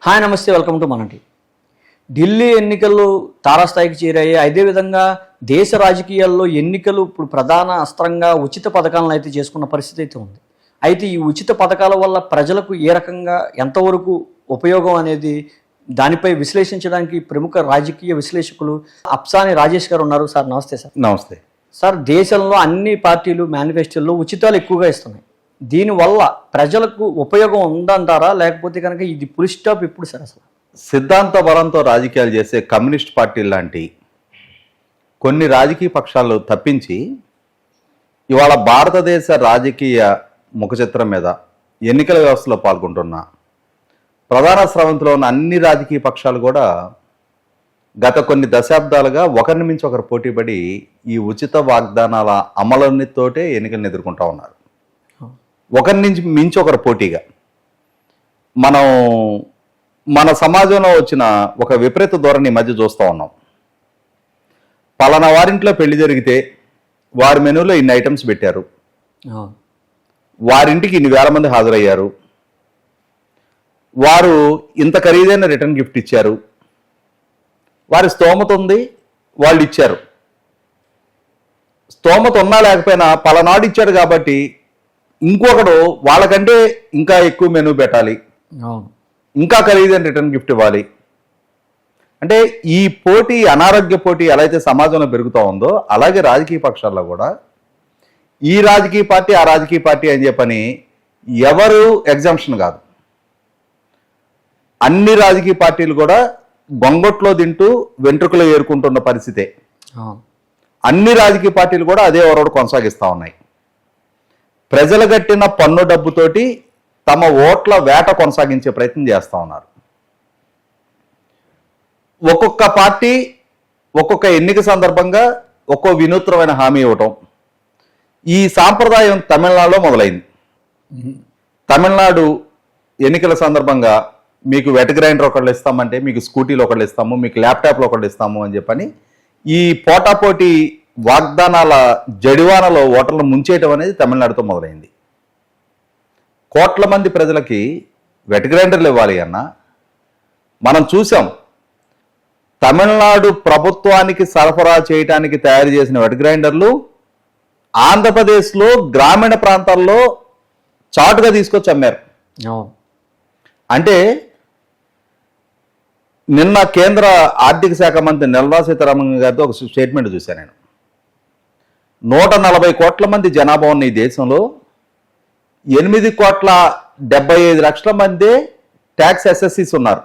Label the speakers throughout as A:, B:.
A: Hi నమస్తే, welcome to మనటి. Delhi ఎన్నికలు తారాస్థాయికి చేరాయి. అదేవిధంగా దేశ రాజకీయాల్లో ఎన్నికలు ఇప్పుడు ప్రధాన అస్త్రంగా ఉచిత పథకాలను అయితే చేసుకున్న పరిస్థితి అయితే ఉంది. అయితే ఈ ఉచిత పథకాల వల్ల ప్రజలకు ఏ రకంగా ఎంతవరకు ఉపయోగం అనేది దానిపై విశ్లేషించడానికి ప్రముఖ రాజకీయ విశ్లేషకులు అప్సాని రాజేష్ గారు ఉన్నారు. సార్ నమస్తే. సార్
B: నమస్తే.
A: సార్, దేశంలో అన్ని పార్టీలు మేనిఫెస్టోల్లో ఉచితాలు ఎక్కువగా ఇస్తున్నాయి. దీనివల్ల ప్రజలకు ఉపయోగం ఉందంటారా, లేకపోతే కనుక ఇది పులి స్టాప్ ఇప్పుడు సార్? అసలు
B: సిద్ధాంత బలంతో రాజకీయాలు చేసే కమ్యూనిస్ట్ పార్టీలు లాంటి కొన్ని రాజకీయ పక్షాలు తప్పించి ఇవాళ భారతదేశ రాజకీయ ముఖచిత్రం మీద ఎన్నికల వ్యవస్థలో పాల్గొంటున్న ప్రధాన స్రవంతిలో ఉన్న అన్ని రాజకీయ పక్షాలు కూడా గత కొన్ని దశాబ్దాలుగా ఒకరిని మించి ఒకరు పోటీపడి ఈ ఉచిత వాగ్దానాల అమలుతోటే ఎన్నికలను ఎదుర్కొంటూ ఉన్నారు. ఒకరి నుంచి మించి ఒకరు పోటీగా. మన సమాజంలో వచ్చిన ఒక విపరీత ధోరణి మధ్య చూస్తూ ఉన్నాం. పలానా వారింట్లో పెళ్లి జరిగితే వారి మెనూలో ఇన్ని ఐటమ్స్ పెట్టారు, వారింటికి ఇన్ని వేల మంది హాజరయ్యారు, వారు ఇంత ఖరీదైన రిటర్న్ గిఫ్ట్ ఇచ్చారు, వారి స్తోమత ఉంది వాళ్ళు ఇచ్చారు, స్తోమత ఉన్నా లేకపోయినా పలానాడు ఇచ్చాడు కాబట్టి ఇంకొకడు వాళ్ళకంటే ఇంకా ఎక్కువ మెనూ పెట్టాలి, ఇంకా ఖరీదైన రిటర్న్ గిఫ్ట్ ఇవ్వాలి. అంటే ఈ పోటీ, అనారోగ్య పోటీ ఎలా అయితే సమాజంలో పెరుగుతూ ఉందో అలాగే రాజకీయ పక్షాల్లో కూడా ఈ రాజకీయ పార్టీ ఆ రాజకీయ పార్టీ అని చెప్పని ఎవరు ఎగ్జామ్షన్ కాదు. అన్ని రాజకీయ పార్టీలు కూడా గొంగొట్లో తింటూ వెంట్రుకలు ఏరుకుంటున్న పరిస్థితే. అన్ని రాజకీయ పార్టీలు కూడా అదే ఒరవడు కొనసాగిస్తూ ఉన్నాయి. ప్రజలు కట్టిన పన్ను డబ్బుతోటి తమ ఓట్ల వేట కొనసాగించే ప్రయత్నం చేస్తూ ఉన్నారు. ఒక్కొక్క పార్టీ ఒక్కొక్క ఎన్నిక సందర్భంగా ఒక్కో వినూత్నమైన హామీ ఇవ్వటం. ఈ సాంప్రదాయం తమిళనాడులో మొదలైంది. తమిళనాడు ఎన్నికల సందర్భంగా మీకు వెట్ గ్రైండర్ ఒకళ్ళు ఇస్తామంటే మీకు స్కూటీలు ఒకళ్ళు ఇస్తాము, మీకు ల్యాప్టాప్లు ఒకళ్ళు ఇస్తాము అని చెప్పని ఈ పోటాపోటీ వాగ్దానాల జడివానలో ఓటర్లు ముంచేయటం అనేది తమిళనాడుతో మొదలైంది. కోట్ల మంది ప్రజలకి వెట్ గ్రైండర్లు ఇవ్వాలి అన్న మనం చూసాం. తమిళనాడు ప్రభుత్వానికి సరఫరా చేయడానికి తయారు చేసిన వెట్ గ్రైండర్లు ఆంధ్రప్రదేశ్లో గ్రామీణ ప్రాంతాల్లో చాటుగా తీసుకొచ్చి అమ్మారు. అంటే నిన్న కేంద్ర ఆర్థిక శాఖ మంత్రి నిర్మలా సీతారామన్ గారితో ఒక స్టేట్మెంట్ చూశాను నేను. 140 కోట్ల మంది జనాభా ఉన్న ఈ దేశంలో 8,75,00,000 మంది ట్యాక్స్ అసెస్సీస్ ఉన్నారు.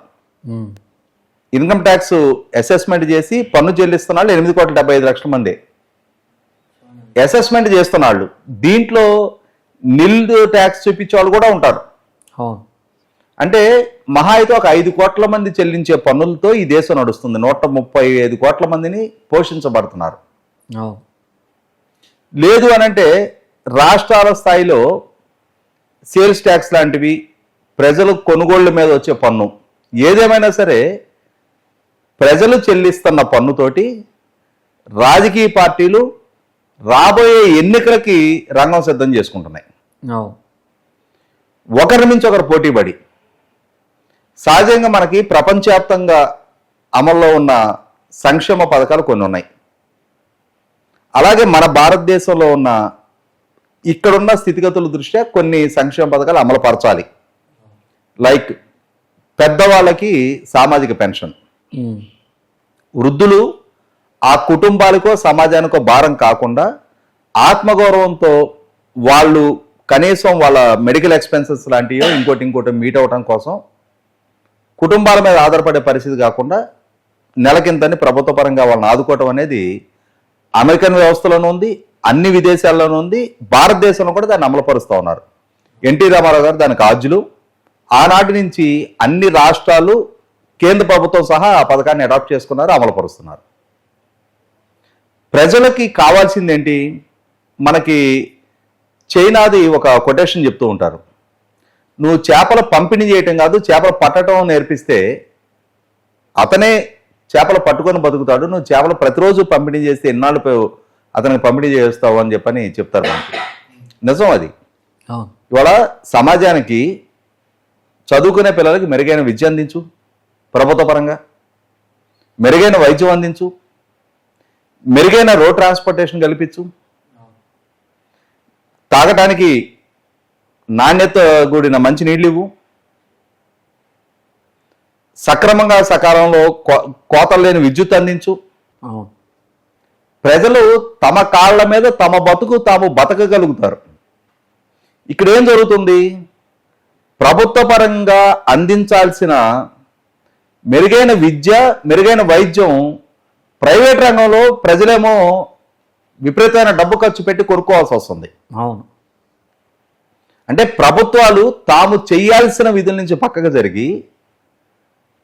B: ఇన్కమ్ ట్యాక్స్ అసెస్మెంట్ చేసి పన్ను చెల్లిస్తున్న వాళ్ళు 8,75,00,000 మంది అసెస్మెంట్ చేస్తున్నాళ్ళు. దీంట్లో నిల్ ట్యాక్స్ చూపించే వాళ్ళు కూడా ఉంటారు. అంటే మహా అయితే ఒక 5 కోట్ల మంది చెల్లించే పన్నులతో ఈ దేశం నడుస్తుంది. 135 కోట్ల మందిని పోషించబడుతున్నారు. లేదు అనంటే రాష్ట్రాల స్థాయిలో సేల్స్ ట్యాక్స్ లాంటివి, ప్రజలు కొనుగోళ్ల మీద వచ్చే పన్ను, ఏదేమైనా సరే ప్రజలు చెల్లిస్తున్న పన్నుతోటి రాజకీయ పార్టీలు రాబోయే ఎన్నికలకి రంగం సిద్ధం చేసుకుంటున్నాయి. ఒకరి నుంచి ఒకరు పోటీపడి. సహజంగా మనకి ప్రపంచవ్యాప్తంగా అమల్లో ఉన్న సంక్షేమ పథకాలు కొన్ని ఉన్నాయి. అలాగే మన భారతదేశంలో ఉన్న ఇక్కడున్న స్థితిగతుల దృష్ట్యా కొన్ని సంక్షేమ పథకాలు అమలు పరచాలి. లైక్ పెద్దవాళ్ళకి సామాజిక పెన్షన్, వృద్ధులు ఆ కుటుంబాలకో సమాజానికో భారం కాకుండా ఆత్మగౌరవంతో వాళ్ళు కనీసం వాళ్ళ మెడికల్ ఎక్స్పెన్సెస్ లాంటివో ఇంకోటి మీట్ అవడం కోసం కుటుంబాల మీద ఆధారపడే పరిస్థితి కాకుండా నెలకింతని ప్రభుత్వ పరంగా వాళ్ళని ఆదుకోవటం అనేది అమెరికన్ వ్యవస్థలోనూ ఉంది, అన్ని విదేశాల్లోనూ ఉంది, భారతదేశంలో కూడా దాన్ని అమలుపరుస్తూ ఉన్నారు. ఎన్టీ రామారావు గారు దానికి ఆద్యులు. ఆనాటి నుంచి అన్ని రాష్ట్రాలు, కేంద్ర ప్రభుత్వం సహా ఆ పథకాన్ని అడాప్ట్ చేసుకున్నారు, అమలుపరుస్తున్నారు. ప్రజలకి కావాల్సింది ఏంటి? మనకి చైనాది ఒక కొటేషన్ చెప్తూ ఉంటారు. నువ్వు చేపలు పంపిణీ చేయటం కాదు, చేపలు పట్టడం నేర్పిస్తే అతనే చేపలు పట్టుకొని బతుకుతాడు. నువ్వు చేపలు ప్రతిరోజు పంపిణీ చేస్తే ఎన్నాళ్ళు అతనికి పంపిణీ చేస్తావు అని చెప్పని చెప్తారు మనకి. నిజం అది. ఇవాళ సమాజానికి చదువుకునే పిల్లలకి మెరుగైన విద్య అందించు, ప్రభుత్వ పరంగా మెరుగైన వైద్యం అందించు, మెరుగైన రోడ్ ట్రాన్స్పోర్టేషన్ కల్పించు, తాగటానికి నాణ్యత కూడిన మంచి నీళ్ళు ఇవ్వు, సక్రమంగా సకాలంలో కోతలు లేని విద్యుత్ అందించు. ప్రజలు తమ కాళ్ళ మీద తమ బతుకు తాము బతకగలుగుతారు. ఇక్కడ ఏం జరుగుతుంది? ప్రభుత్వ పరంగా అందించాల్సిన మెరుగైన విద్య, మెరుగైన వైద్యం ప్రైవేట్ రంగంలో ప్రజలేమో విపరీతమైన డబ్బు ఖర్చు పెట్టి కొనుక్కోవాల్సి వస్తుంది.
A: అవును.
B: అంటే ప్రభుత్వాలు తాము చేయాల్సిన విధుల నుంచి పక్కకు జరిగి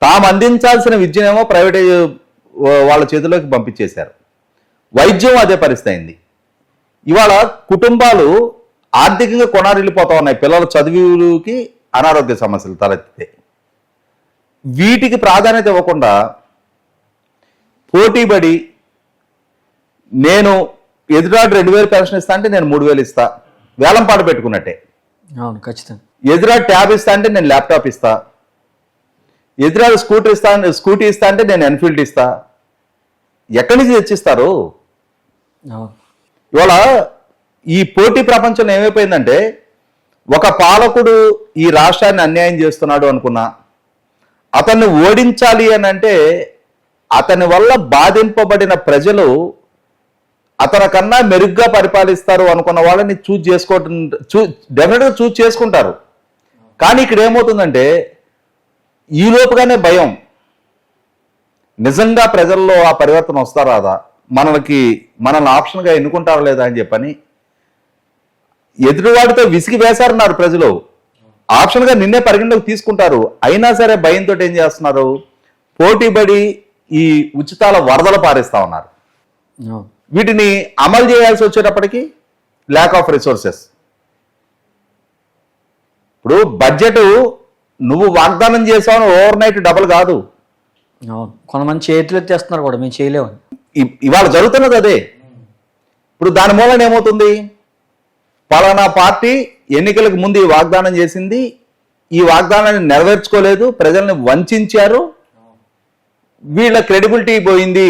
B: తాము అందించాల్సిన విద్యనేమో ప్రైవేట్ వాళ్ళ చేతిలోకి పంపించేశారు. వైద్యం అదే పరిస్థితి అయింది. ఇవాళ కుటుంబాలు ఆర్థికంగా కొనారిల్లిపోతా ఉన్నాయి. పిల్లల చదువులకి అనారోగ్య సమస్యలు తలెత్తితే వీటికి ప్రాధాన్యత ఇవ్వకుండా పోటీపడి నేను ఎదురాడు 2,000 పెన్షన్ ఇస్తా అంటే నేను 3,000 ఇస్తా, వేలంపాట పెట్టుకున్నట్టే.
A: అవును, ఖచ్చితంగా.
B: ఎదురాడు ట్యాబ్ ఇస్తా అంటే నేను ల్యాప్టాప్ ఇస్తా, ఎదురాడు స్కూటీ ఇస్తా అంటే నేను ఎన్ఫీల్డ్ ఇస్తా. ఎక్కడి నుంచి తెచ్చిస్తారు? ఇవాళ ఈ పోటీ ప్రపంచంలో ఏమైపోయిందంటే ఒక పాలకుడు ఈ రాష్ట్రాన్ని అన్యాయం చేస్తున్నాడు అనుకున్నా, అతన్ని ఓడించాలి అని అంటే అతని వల్ల బాధింపబడిన ప్రజలు అతని కన్నా మెరుగ్గా పరిపాలిస్తారు అనుకున్న వాళ్ళని డెఫినెట్గా చూజ్ చేసుకుంటారు. కానీ ఇక్కడ ఏమవుతుందంటే ఈ లోపుగానే భయం, నిజంగా ప్రజల్లో ఆ పరివర్తన వస్తారా రాదా, మనల్ని ఆప్షన్గా ఎన్నుకుంటారా లేదా అని చెప్పని ఎదురువాడితో విసిగి వేశారన్నారు ప్రజలు. ఆప్షన్గా నిన్నే పరిగణలోకి తీసుకుంటారు. అయినా సరే భయంతో ఏం చేస్తున్నారు? పోటీపడి ఈ ఉచితాల వరదలు పారేస్తా ఉన్నారు. వీటిని అమలు చేయాల్సి వచ్చేటప్పటికి ల్యాక్ ఆఫ్ రిసోర్సెస్. ఇప్పుడు బడ్జెట్ నువ్వు వాగ్దానం చేసావు ఓవర్ నైట్ డబుల్ కాదు.
A: కొంతమంది చేతులు ఎత్తేస్తున్నారు కూడా, మేము చేయలేము.
B: ఇవాళ జరుగుతున్నది అదే. ఇప్పుడు దాని మూలన ఏమవుతుంది? పలానా పార్టీ ఎన్నికలకు ముందు ఈ వాగ్దానం చేసింది, ఈ వాగ్దానాన్ని నెరవేర్చుకోలేదు, ప్రజల్ని వంచారు, వీళ్ళ క్రెడిబిలిటీ పోయింది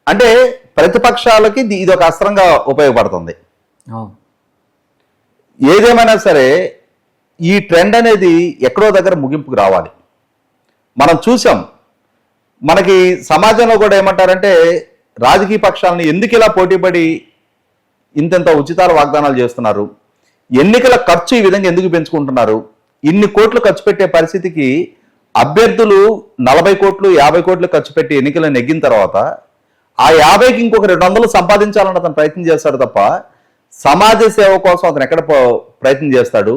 B: అంటే ప్రతిపక్షాలకి ఇది ఒక అస్త్రంగా ఉపయోగపడుతుంది. ఏదేమైనా సరే ఈ ట్రెండ్ అనేది ఎక్కడో దగ్గర ముగింపుకు రావాలి. మనం చూసాం, మనకి సమాజంలో కూడా ఏమంటారంటే రాజకీయ పక్షాలను ఎందుకు ఇలా పోటీపడి ఇంత ఉచితాల వాగ్దానాలు చేస్తున్నారు, ఎన్నికల ఖర్చు ఈ విధంగా ఎందుకు పెంచుకుంటున్నారు, ఇన్ని కోట్లు ఖర్చు పెట్టే పరిస్థితికి అభ్యర్థులు 40 కోట్లు 50 కోట్లు ఖర్చు పెట్టి ఎన్నికలు నెగ్గిన తర్వాత ఆ 50కి ఇంకొక 200 సంపాదించాలని అతను ప్రయత్నం చేస్తాడు తప్ప సమాజ సేవ కోసం అతను ఎక్కడ ప్రయత్నం చేస్తాడు?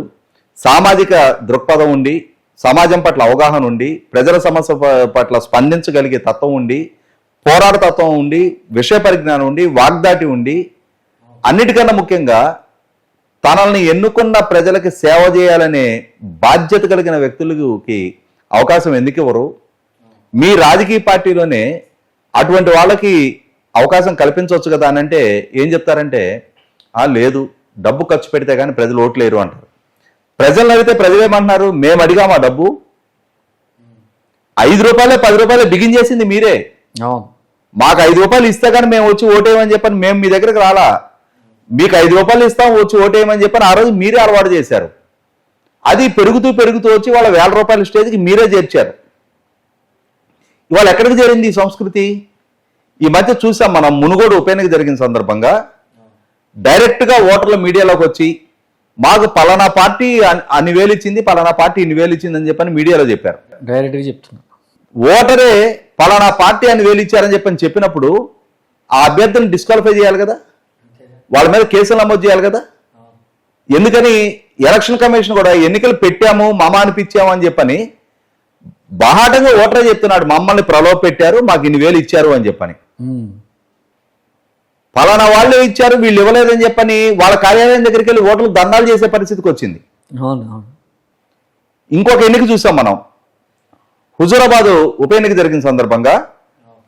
B: సామాజిక దృక్పథం ఉండి, సమాజం పట్ల అవగాహన ఉండి, ప్రజల సమస్య పట్ల స్పందించగలిగే తత్వం ఉండి, పోరాట తత్వం ఉండి, విషయ పరిజ్ఞానం ఉండి, వాగ్దాటి ఉండి, అన్నిటికన్నా ముఖ్యంగా తనల్ని ఎన్నుకున్న ప్రజలకి సేవ చేయాలనే బాధ్యత కలిగిన వ్యక్తులకి అవకాశం ఎందుకు ఇవ్వరు? మీ రాజకీయ పార్టీలోనే అటువంటి వాళ్ళకి అవకాశం కల్పించవచ్చు కదా అని అంటే ఏం చెప్తారంటే లేదు, డబ్బు ఖర్చు పెడితే కానీ ప్రజలు ఓట్లేరు అంటారు. ప్రజలను అడిగితే ప్రజలేమంటున్నారు? మేము అడిగాం ఆ డబ్బు, 5 రూపాయలే 10 రూపాయలే బిగిన్ చేసింది మీరే, మాకు 5 రూపాయలు ఇస్తే కానీ మేము వచ్చి ఓటేయమని చెప్పని మేము మీ దగ్గరకు రాలా, మీకు 5 రూపాయలు ఇస్తాం వచ్చి ఓటేయమని చెప్పని ఆ రోజు మీరే అలవాటు చేశారు. అది పెరుగుతూ వచ్చి వాళ్ళ 1000 రూపాయల స్టేజ్కి మీరే చేర్చారు. ఇవాళ ఎక్కడికి చేరింది ఈ సంస్కృతి? ఈ మధ్య చూసాం మనం, మునుగోడు ఉప ఎన్నిక జరిగిన సందర్భంగా డైరెక్ట్గా ఓటర్ల మీడియాలోకి వచ్చి మాకు పలానా పార్టీ అన్ని వేలు ఇచ్చింది, పలానా పార్టీ ఇన్ని వేలు ఇచ్చింది అని చెప్పని మీడియాలో చెప్పారు.
A: డైరెక్ట్గా చెప్తున్నారు.
B: ఓటరే పలానా పార్టీ అన్ని వేలు ఇచ్చారని చెప్పినప్పుడు ఆ అభ్యర్థులను డిస్క్వాలిఫై చేయాలి కదా, వాళ్ళ మీద కేసులు నమోదు చేయాలి కదా. ఎందుకని ఎలక్షన్ కమిషన్ కూడా ఎన్నికలు పెట్టాము మమ అనిపించాము అని చెప్పని బాహాటంగా ఓటరే చెప్తున్నాడు, మమ్మల్ని ప్రలోభ పెట్టారు, మాకు ఇన్ని వేలు ఇచ్చారు అని చెప్పని. పలానా వాళ్ళు ఇచ్చారు వీళ్ళు ఇవ్వలేదని చెప్పని వాళ్ళ కార్యాలయం దగ్గరికి వెళ్ళి ఓటర్లు దండాలు చేసే పరిస్థితికి వచ్చింది. ఇంకొక ఎన్నిక చూసాం మనం, హుజూరాబాద్ ఉప ఎన్నిక జరిగిన సందర్భంగా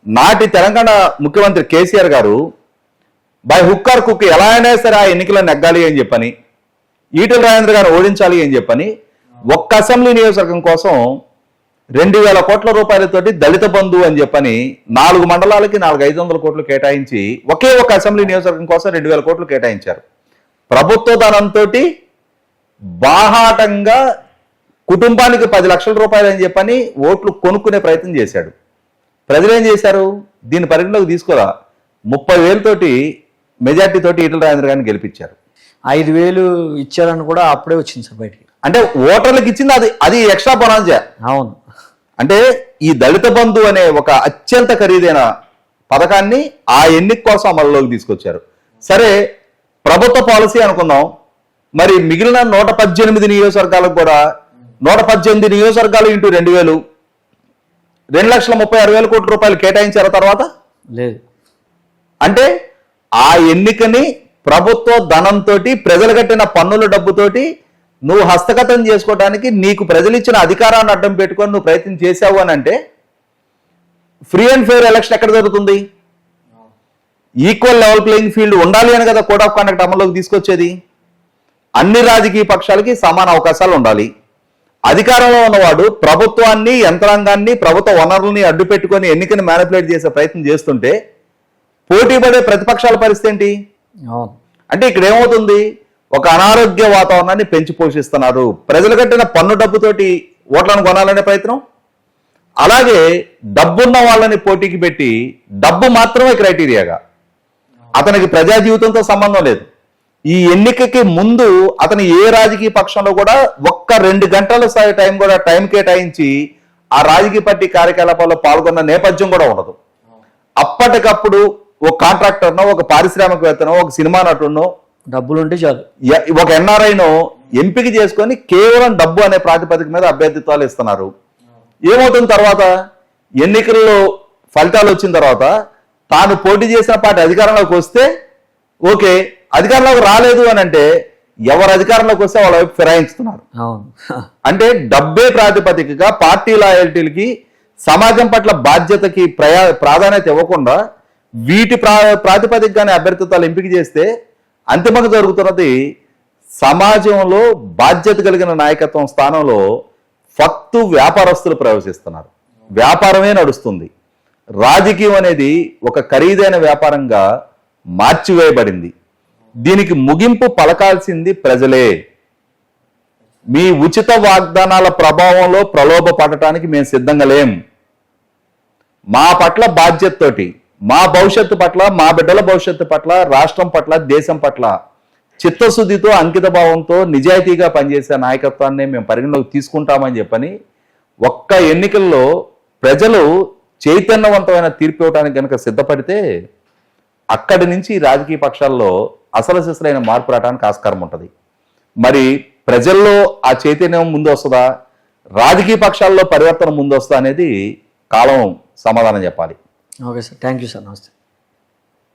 B: నాటి తెలంగాణ ముఖ్యమంత్రి కేసీఆర్ గారు బై హుక్ ఆర్ క్రూక్ ఎలా అయినా సరే ఆ ఎన్నికల్లో నెగ్గాలి అని చెప్పని, ఈటెల రాజేంద్ర గారు ఓడించాలి అని చెప్పని ఒక్క అసెంబ్లీ నియోజకవర్గం కోసం 2,000 కోట్ల రూపాయలతోటి దళిత బంధు అని చెప్పని 4 మండలాలకి 500 కోట్లు కేటాయించి ఒకే ఒక అసెంబ్లీ నియోజకవర్గం కోసం 2,000 కోట్లు కేటాయించారు. ప్రభుత్వ ధనంతో బాహాటంగా కుటుంబానికి 10 లక్షల రూపాయలు అని చెప్పని ఓట్లు కొనుక్కునే ప్రయత్నం చేశాడు. ప్రజలు ఏం చేశారు? దీన్ని పరిగణలోకి తీసుకోరా 30,000 తోటి మెజార్టీ తోటి ఈటల రాజేంద్ర గారిని గెలిపించారు.
A: 5,000 ఇచ్చారని కూడా అప్పుడే వచ్చింది సార్ బయటికి.
B: అంటే ఓటర్లకు ఇచ్చింది అది ఎక్స్ట్రా బొనాంజా.
A: అవును.
B: అంటే ఈ దళిత బంధు అనే ఒక అత్యంత ఖరీదైన పథకాన్ని ఆ ఎన్నిక కోసం అమలులోకి తీసుకొచ్చారు. సరే, ప్రభుత్వ పాలసీ అనుకుందాం. మరి మిగిలిన 118 నియోజకవర్గాలకు కూడా 118 నియోజకవర్గాలు ఇంటూ 2,000 2,36,000 కోట్ల రూపాయలు కేటాయించారు. తర్వాత
A: లేదు.
B: అంటే ఆ ఎన్నికని ప్రభుత్వ ధనంతో ప్రజలు కట్టిన పన్నుల డబ్బుతోటి నువ్వు హస్తగతం చేసుకోవడానికి నీకు ప్రజలు ఇచ్చిన అధికారాన్ని అడ్డం పెట్టుకొని నువ్వు ప్రయత్నం చేశావు అని అంటే ఫ్రీ అండ్ ఫెయిర్ ఎలక్షన్ ఎక్కడ జరుగుతుంది? ఈక్వల్ లెవెల్ ప్లేయింగ్ ఫీల్డ్ ఉండాలి అని కదా కోడ్ ఆఫ్ కండక్ట్ అమల్లోకి తీసుకొచ్చేది. అన్ని రాజకీయ పక్షాలకి సమాన అవకాశాలు ఉండాలి. అధికారంలో ఉన్నవాడు ప్రభుత్వాన్ని, యంత్రాంగాన్ని, ప్రభుత్వ వనరుల్ని అడ్డు పెట్టుకొని ఎన్నికని మ్యానిపులేట్ చేసే ప్రయత్నం చేస్తుంటే పోటీ పడే ప్రతిపక్షాల పరిస్థితి ఏంటి? అంటే ఇక్కడ ఏమవుతుంది? ఒక అనారోగ్య వాతావరణాన్ని పెంచి పోషిస్తున్నారు. ప్రజలు కట్టిన పన్ను డబ్బుతోటి ఓట్లను కొనాలనే ప్రయత్నం. అలాగే డబ్బున్న వాళ్ళని పోటీకి పెట్టి డబ్బు మాత్రమే క్రైటీరియాగా, అతనికి ప్రజా జీవితంతో సంబంధం లేదు. ఈ ఎన్నికకి ముందు అతను ఏ రాజకీయ పక్షంలో కూడా ఒక్క 2 గంటల టైం కేటాయించి ఆ రాజకీయ పార్టీ కార్యకలాపాల్లో పాల్గొన్న నేపథ్యం కూడా ఉండదు. అప్పటికప్పుడు ఒక కాంట్రాక్టర్నో, ఒక పారిశ్రామికవేత్తనో, ఒక సినిమా నటుడినో,
A: డబ్బులుంటే చాలు,
B: ఒక ఎన్ఆర్ఐనో ఎంపిక చేసుకొని కేవలం డబ్బు అనే ప్రాతిపదిక మీద అభ్యర్థిత్వాలు ఇస్తున్నారు. ఏమవుతుంది తర్వాత? ఎన్నికల్లో ఫలితాలు వచ్చిన తర్వాత తాను పోటీ చేసిన పార్టీ అధికారంలోకి వస్తే ఓకే, అధికారంలోకి రాలేదు అని అంటే ఎవరు అధికారంలోకి వస్తే వాళ్ళ వైపు ఫిరాయించుతున్నారు. అంటే డబ్బే ప్రాతిపదికగా పార్టీ లాయల్టీలకి, సమాజం పట్ల బాధ్యతకి ప్రాధాన్యత ఇవ్వకుండా వీటి ప్రాతిపదికగానే అభ్యర్థిత్వాలు ఎంపిక చేస్తే అంతిమంగా జరుగుతున్నది సమాజంలో బాధ్యత కలిగిన నాయకత్వం స్థానంలో ఫక్తు వ్యాపారస్తులు ప్రవేశిస్తున్నారు. వ్యాపారమే నడుస్తుంది. రాజకీయం అనేది ఒక ఖరీదైన వ్యాపారంగా మార్చివేయబడింది. దీనికి ముగింపు పలకాల్సింది ప్రజలే. మీ ఉచిత వాగ్దానాల ప్రభావంలో ప్రలోభ పడటానికి మేము సిద్ధంగా లేం. మా పట్ల బాధ్యతతోటి, మా భవిష్యత్తు పట్ల, మా బిడ్డల భవిష్యత్తు పట్ల, రాష్ట్రం పట్ల, దేశం పట్ల చిత్తశుద్ధితో, అంకిత భావంతో, నిజాయితీగా పనిచేసే నాయకత్వాన్ని మేము పరిగణలోకి తీసుకుంటామని చెప్పని ఒక్క ఎన్నికల్లో ప్రజలు చైతన్యవంతమైన తీర్పు ఇవ్వడానికి కనుక సిద్ధపడితే అక్కడి నుంచి రాజకీయ పక్షాల్లో అసలు సిసలైన మార్పు రావడానికి ఆస్కారం ఉంటుంది. మరి ప్రజల్లో ఆ చైతన్యం ముందు వస్తుందా, రాజకీయ పక్షాల్లో పరివర్తన ముందు వస్తుందా అనేది కాలం సమాధానం చెప్పాలి.
A: Okay sir, thank you sir, నమస్తే.